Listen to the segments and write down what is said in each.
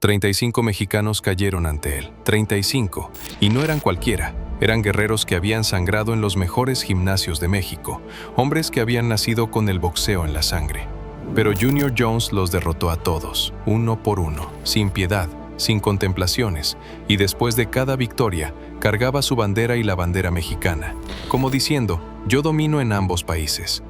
35 mexicanos cayeron ante él. 35. Y no eran cualquiera. Eran guerreros que habían sangrado en los mejores gimnasios de México. Hombres que habían nacido con el boxeo en la sangre. Pero Junior Jones los derrotó a todos, uno por uno, sin piedad, sin contemplaciones, y después de cada victoria, cargaba su bandera y la bandera mexicana, como diciendo, yo domino en ambos países.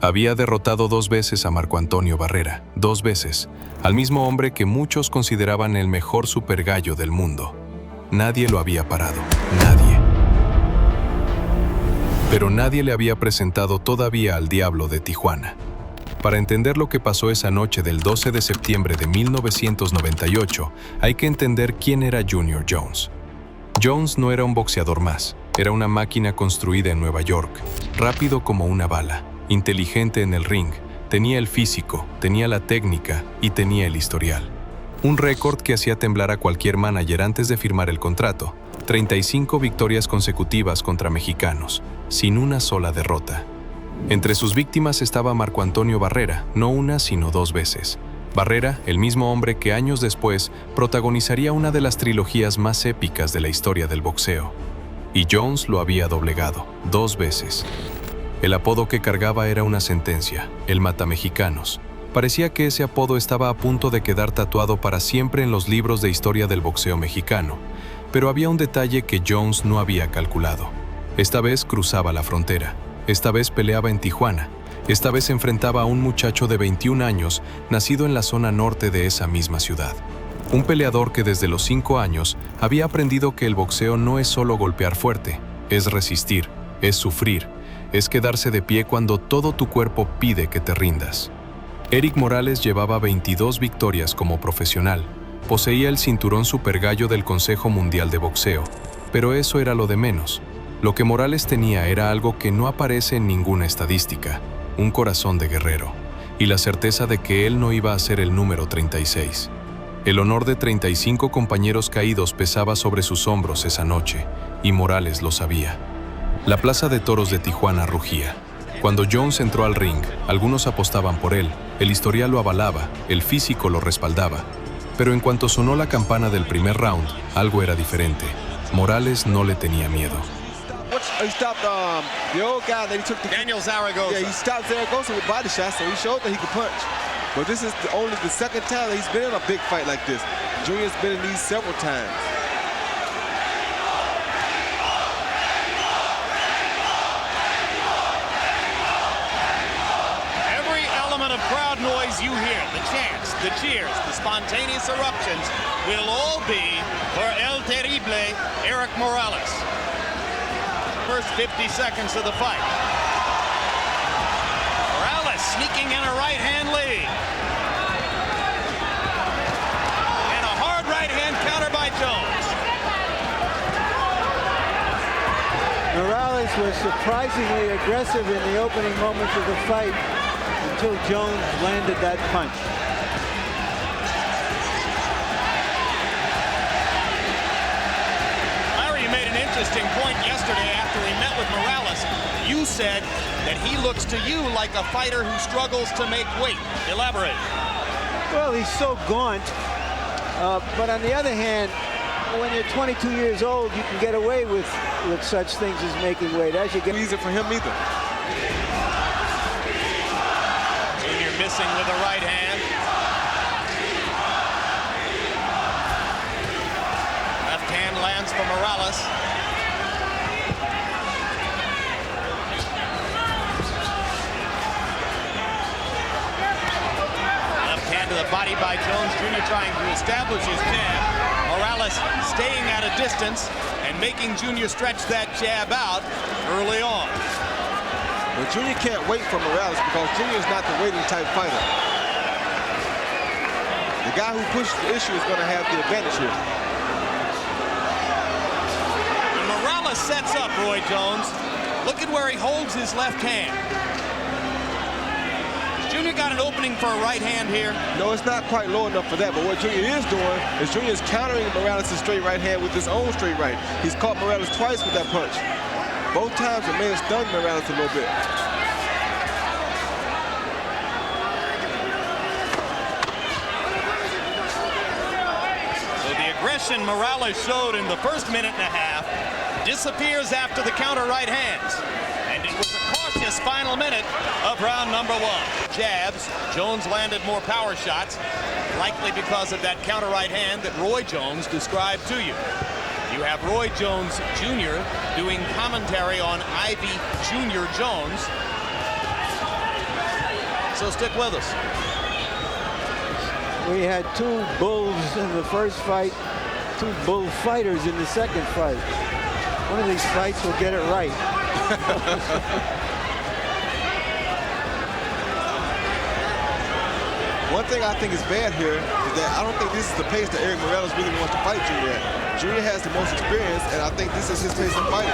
Había derrotado 2 veces a Marco Antonio Barrera, 2 veces, al mismo hombre que muchos consideraban el mejor supergallo del mundo. Nadie lo había parado, nadie. Pero nadie le había presentado todavía al Diablo de Tijuana. Para entender lo que pasó esa noche del 12 de septiembre de 1998, hay que entender quién era Junior Jones. Jones no era un boxeador más, era una máquina construida en Nueva York, rápido como una bala, inteligente en el ring, tenía el físico, tenía la técnica y tenía el historial. Un récord que hacía temblar a cualquier manager antes de firmar el contrato, 35 victorias consecutivas contra mexicanos, sin una sola derrota. Entre sus víctimas estaba Marco Antonio Barrera, no una sino 2 veces. Barrera, el mismo hombre que años después protagonizaría una de las trilogías más épicas de la historia del boxeo. Y Jones lo había doblegado, 2 veces. El apodo que cargaba era una sentencia, el Matamexicanos. Parecía que ese apodo estaba a punto de quedar tatuado para siempre en los libros de historia del boxeo mexicano. Pero había un detalle que Jones no había calculado. Esta vez cruzaba la frontera. Esta vez peleaba en Tijuana. Esta vez enfrentaba a un muchacho de 21 años, nacido en la zona norte de esa misma ciudad. Un peleador que desde los 5 años había aprendido que el boxeo no es solo golpear fuerte, es resistir, es sufrir, es quedarse de pie cuando todo tu cuerpo pide que te rindas. Erik Morales llevaba 22 victorias como profesional. Poseía el cinturón supergallo del Consejo Mundial de Boxeo, pero eso era lo de menos. Lo que Morales tenía era algo que no aparece en ninguna estadística, un corazón de guerrero, y la certeza de que él no iba a ser el número 36. El honor de 35 compañeros caídos pesaba sobre sus hombros esa noche, y Morales lo sabía. La Plaza de Toros de Tijuana rugía. Cuando Jones entró al ring, algunos apostaban por él, el historial lo avalaba, el físico lo respaldaba. Pero en cuanto sonó la campana del primer round, algo era diferente. Morales no le tenía miedo. He stopped the old guy that he took the Daniel Zaragoza. Yeah, he stopped Zaragoza with body shots, so he showed that he could punch. But this is only the second time that he's been in a big fight like this. Junior's been in these several times. Every element of crowd noise you hear, the chants, the cheers, the spontaneous eruptions, will all be for El Terrible Erik Morales. First 50 seconds of the fight. Morales sneaking in a right-hand lead. And a hard right-hand counter by Jones. Morales was surprisingly aggressive in the opening moments of the fight until Jones landed that punch. Interesting point yesterday after we met with Morales. You said that he looks to you like a fighter who struggles to make weight. Elaborate. Well, he's so gaunt. But on the other hand, when you're 22 years old, you can get away with such things as making weight. As you get easy for him either. Junior missing with a right hand. Left hand lands for Morales. To the body by Jones, Jr. trying to establish his jab. Morales staying at a distance and making Junior stretch that jab out early on. But Junior can't wait for Morales because Junior is not the waiting type fighter. The guy who pushes the issue is going to have the advantage here. And Morales sets up Roy Jones. Look at where he holds his left hand. Junior got an opening for a right hand here. No, it's not quite low enough for that, but what Junior is doing is Junior is countering Morales' straight right hand with his own straight right. He's caught Morales twice with that punch. Both times it may have stunned Morales a little bit. aggression Morales showed in the first minute and a half disappears after the counter right hands. And it was a cautious final minute of round number one. Jabs, Jones landed more power shots, likely because of that counter right hand that Roy Jones described to you. You have Roy Jones Jr. doing commentary on Ivy Jr. Jones. So stick with us. We had two bulls in the first fight, two bullfighters in the second fight. One of these fights will get it right. One thing I think is bad here is that I don't think this is the pace that Erik Morales really wants to fight Junior at. Junior has the most experience, and I think this is his pace of fighting.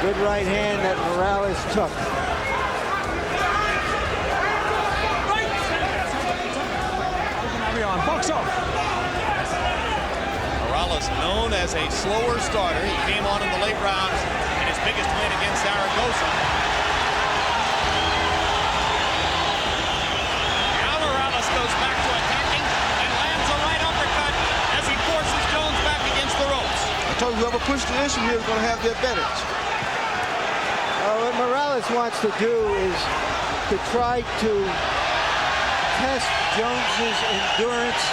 Good right hand that Morales took. Morales, known as a slower starter, he came on in the late rounds in his biggest win against Zaragoza. Now Morales goes back to attacking and lands a right uppercut as he forces Jones back against the ropes. I told you whoever pushed the issue here is going to have the advantage. What Morales wants to do is to try to test Jones's endurance,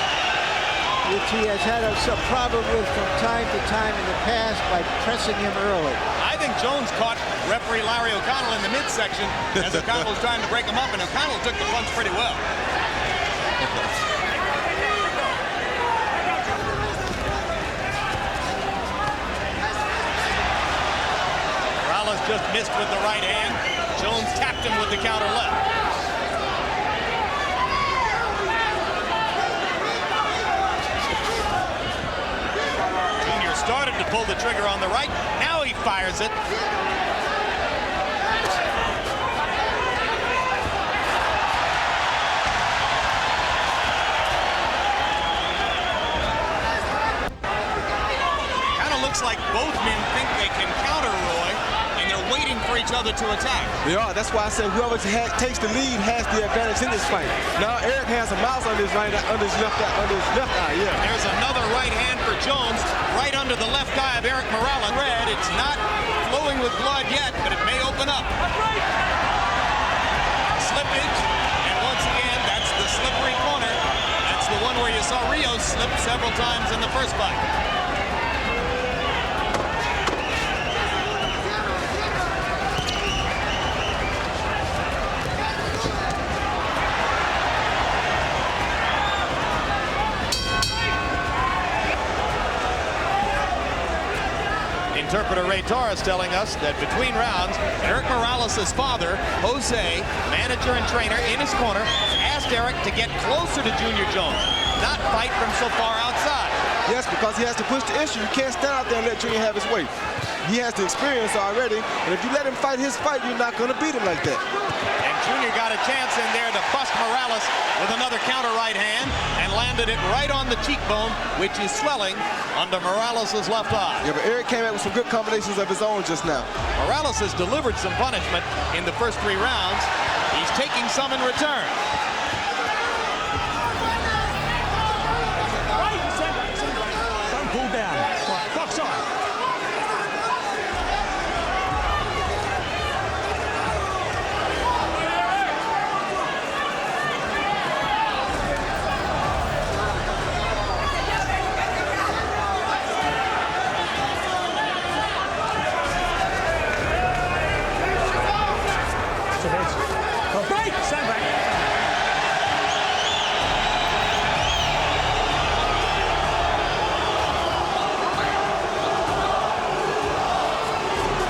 which he has had a problem with from time to time in the past by pressing him early. I think Jones caught referee Larry O'Connell in the midsection as O'Connell was trying to break him up, and O'Connell took the punch pretty well. Morales just missed with the right hand. Jones tapped him with the counter left. Started to pull the trigger on the right. Now he fires it. Kind of looks like both men think they can counter Roy, and they're waiting for each other to attack. They are. That's why I said whoever takes the lead has the advantage in this fight. Now Erik has a mouse on his right, under his left eye. Yeah. There's another right hand for Jones, right under the left eye of Erik Morales. Red, it's not flowing with blood yet, but it may open up. Slippage, and once again, that's the slippery corner. That's the one where you saw Rios slip several times in the first fight. Interpreter Ray Torres telling us that between rounds, Erik Morales' father, Jose, manager and trainer in his corner, asked Erik to get closer to Junior Jones, not fight from so far outside. Yes, because he has to push the issue. You can't stand out there and let Junior have his way. He has the experience already, and if you let him fight his fight, you're not going to beat him like that. And Junior got a chance in there to bust Morales with another counter right hand and landed it right on the cheekbone, which is swelling under Morales' left eye. Yeah, but Erik came out with some good combinations of his own just now. Morales has delivered some punishment in the first 3 rounds. He's taking some in return. Don't pull down. Right, box on. Break! Stand back.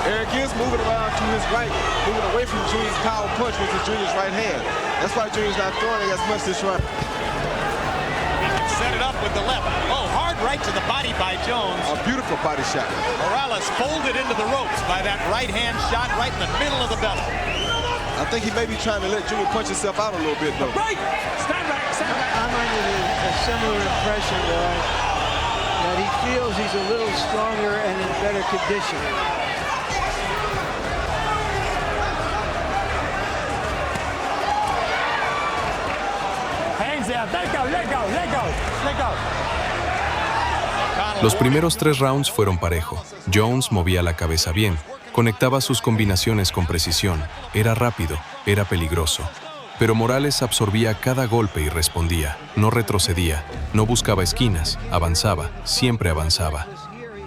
Erik is moving around to his right, moving away from Junior's power punch, which is Junior's right hand. That's why Junior's not throwing it as much this round. He can set it up with the left. Oh, hard right to the body by Jones. A beautiful body shot. Morales folded into the ropes by that right hand shot right in the middle of the belly. I think he may be trying to let Junior punch himself out a little bit, though. Break! Stand back, stand back. I'm under a similar impression that he feels he's a little stronger and in better condition. Hands out. Let go, let go, let go, let go. Los primeros 3 rounds fueron parejo. Jones movía la cabeza bien, conectaba sus combinaciones con precisión, era rápido, era peligroso. Pero Morales absorbía cada golpe y respondía, no retrocedía, no buscaba esquinas, avanzaba, siempre avanzaba.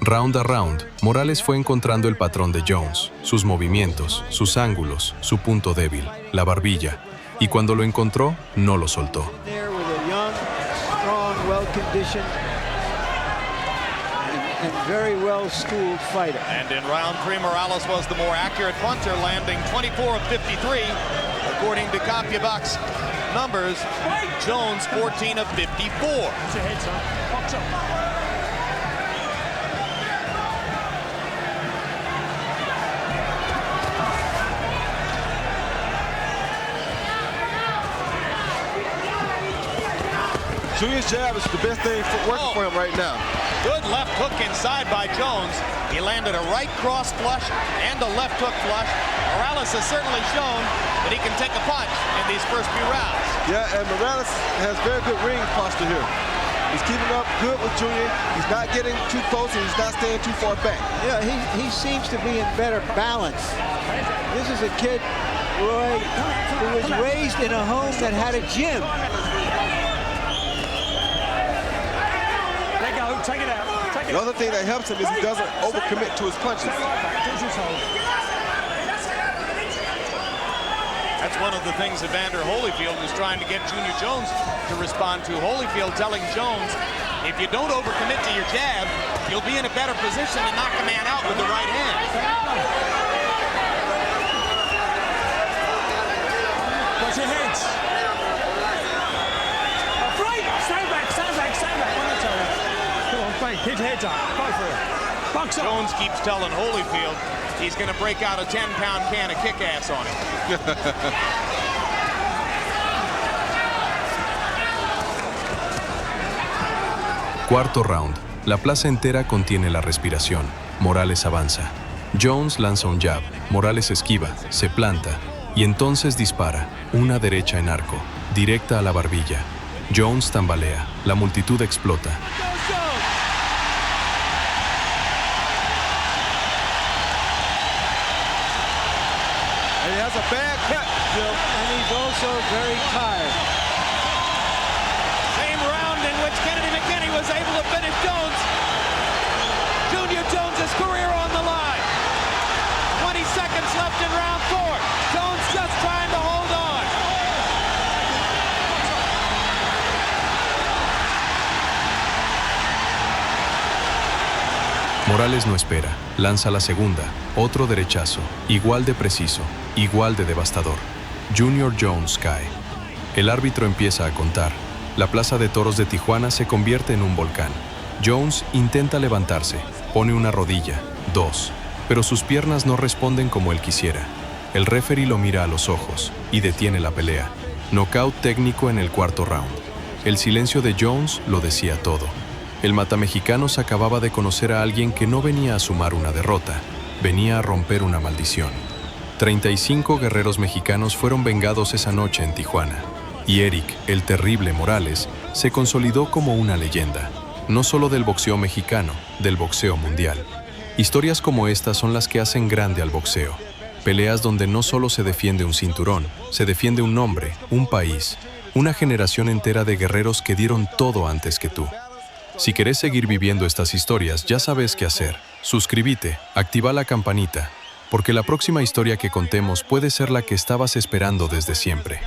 Round a round, Morales fue encontrando el patrón de Jones, sus movimientos, sus ángulos, su punto débil, la barbilla, y cuando lo encontró, no lo soltó. And in round 3, Morales was the more accurate puncher, landing 24 of 53. According to CompuBox numbers, Jones 14 of 54. Junior's jab is the best thing working for him right now. Good left hook inside by Jones. He landed a right cross flush and a left hook flush. Morales has certainly shown that he can take a punch in these first few rounds. Yeah, and Morales has very good ring posture here. He's keeping up good with Junior. He's not getting too close and he's not staying too far back. Yeah, he seems to be in better balance. This is a kid, Roy, who was raised in a home that had a gym. Take it out. Take it. The other thing that helps him is he doesn't overcommit to his punches. That's one of the things Evander Holyfield was trying to get Junior Jones to respond to. Holyfield telling Jones, if you don't overcommit to your jab, you'll be in a better position to knock a man out with the right hand. Watch your heads. Right! Stand back, stand back, stand back. What did I tell you? Come on, fight. Hit your heads up. Go for it. Box up. Jones keeps telling Holyfield he's going to break out a 10-pound can of kick-ass on him. Cuarto round. La plaza entera contiene la respiración. Morales avanza. Jones lanza un jab. Morales esquiva, se planta y entonces dispara. Una derecha en arco, directa a la barbilla. Jones tambalea. La multitud explota. And he has a bad cut, Jim. And he's also very tired. Same round in which Kennedy McKinney was able to finish Jones. Junior Jones' career on the line. 20 seconds left in round 4. Jones just trying to hold on. Morales no espera, lanza la segunda, otro derechazo, igual de preciso, igual de devastador. Junior Jones cae. El árbitro empieza a contar. La plaza de toros de Tijuana se convierte en un volcán. Jones intenta levantarse, pone una rodilla, 2, pero sus piernas no responden como él quisiera. El referee lo mira a los ojos y detiene la pelea. Nocaut técnico en el cuarto round. El silencio de Jones lo decía todo. El Matamexicanos acababa de conocer a alguien que no venía a sumar una derrota, venía a romper una maldición. 35 guerreros mexicanos fueron vengados esa noche en Tijuana, y Erik, el terrible Morales, se consolidó como una leyenda, no solo del boxeo mexicano, del boxeo mundial. Historias como estas son las que hacen grande al boxeo. Peleas donde no solo se defiende un cinturón, se defiende un nombre, un país, una generación entera de guerreros que dieron todo antes que tú. Si querés seguir viviendo estas historias, ya sabes qué hacer. Suscríbete, activa la campanita, porque la próxima historia que contemos puede ser la que estabas esperando desde siempre.